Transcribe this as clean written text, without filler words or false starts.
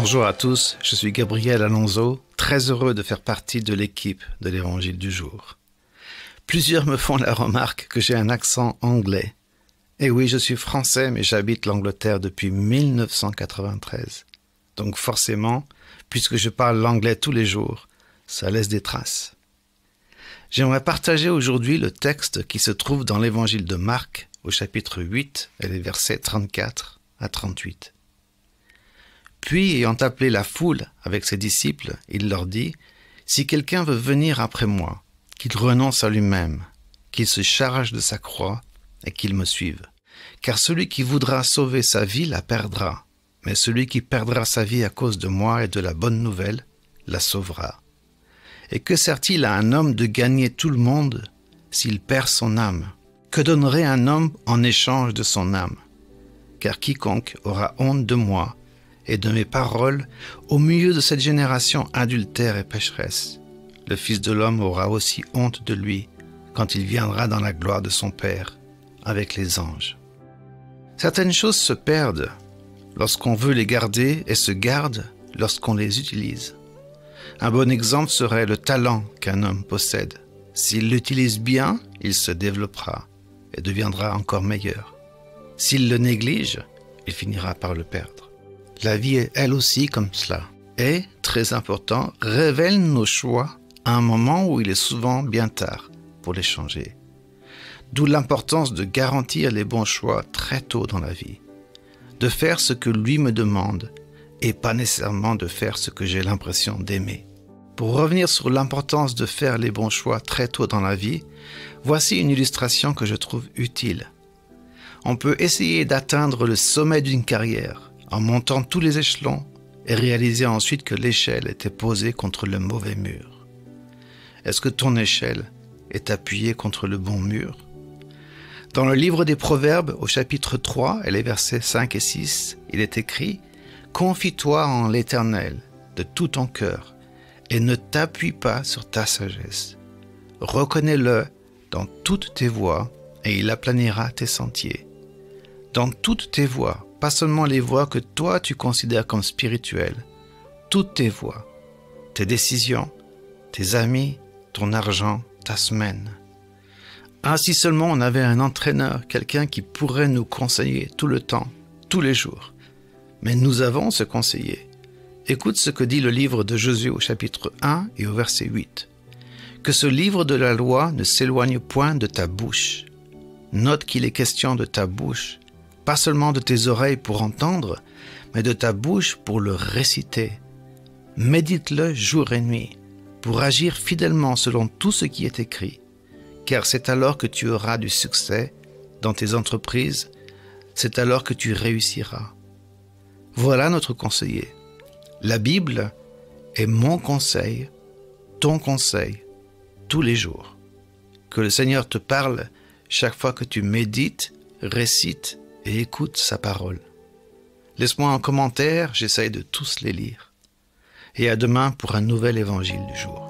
Bonjour à tous, je suis Gabriel Alonso, très heureux de faire partie de l'équipe de l'Évangile du jour. Plusieurs me font la remarque que j'ai un accent anglais. Et oui, je suis français, mais j'habite l'Angleterre depuis 1993. Donc forcément, puisque je parle l'anglais tous les jours, ça laisse des traces. J'aimerais partager aujourd'hui le texte qui se trouve dans l'Évangile de Marc, au chapitre 8, et les versets 34 à 38. Puis, ayant appelé la foule avec ses disciples, il leur dit « Si quelqu'un veut venir après moi, qu'il renonce à lui-même, qu'il se charge de sa croix et qu'il me suive. Car celui qui voudra sauver sa vie la perdra, mais celui qui perdra sa vie à cause de moi et de la bonne nouvelle la sauvera. Et que sert-il à un homme de gagner tout le monde s'il perd son âme? Que donnerait un homme en échange de son âme? Car quiconque aura honte de moi et de mes paroles au milieu de cette génération adultère et pécheresse, le Fils de l'homme aura aussi honte de lui quand il viendra dans la gloire de son Père avec les anges. » Certaines choses se perdent lorsqu'on veut les garder et se gardent lorsqu'on les utilise. Un bon exemple serait le talent qu'un homme possède. S'il l'utilise bien, il se développera et deviendra encore meilleur. S'il le néglige, il finira par le perdre. La vie est elle aussi comme cela. Et, très important, révèle nos choix à un moment où il est souvent bien tard pour les changer. D'où l'importance de garantir les bons choix très tôt dans la vie. De faire ce que lui me demande et pas nécessairement de faire ce que j'ai l'impression d'aimer. Pour revenir sur l'importance de faire les bons choix très tôt dans la vie, voici une illustration que je trouve utile. On peut essayer d'atteindre le sommet d'une carrière en montant tous les échelons et réaliser ensuite que l'échelle était posée contre le mauvais mur. Est-ce que ton échelle est appuyée contre le bon mur? Dans le livre des Proverbes, au chapitre 3 et les versets 5 et 6, il est écrit « Confie-toi en l'Éternel de tout ton cœur et ne t'appuie pas sur ta sagesse. Reconnais-le dans toutes tes voies et il aplanira tes sentiers. » Dans toutes tes voies, pas seulement les voies que toi tu considères comme spirituelles, toutes tes voies, tes décisions, tes amis, ton argent, ta semaine. Si seulement on avait un entraîneur, quelqu'un qui pourrait nous conseiller tout le temps, tous les jours. Mais nous avons ce conseiller. Écoute ce que dit le livre de Josué au chapitre 1 et au verset 8. « Que ce livre de la loi ne s'éloigne point de ta bouche. Note qu'il est question de ta bouche, pas seulement de tes oreilles pour entendre, mais de ta bouche pour le réciter. Médite-le jour et nuit, pour agir fidèlement selon tout ce qui est écrit, car c'est alors que tu auras du succès dans tes entreprises, c'est alors que tu réussiras. » Voilà notre conseiller. La Bible est mon conseil, ton conseil, tous les jours. Que le Seigneur te parle chaque fois que tu médites, récites et écoute sa parole. Laisse-moi un commentaire, j'essaye de tous les lire. Et à demain pour un nouvel évangile du jour.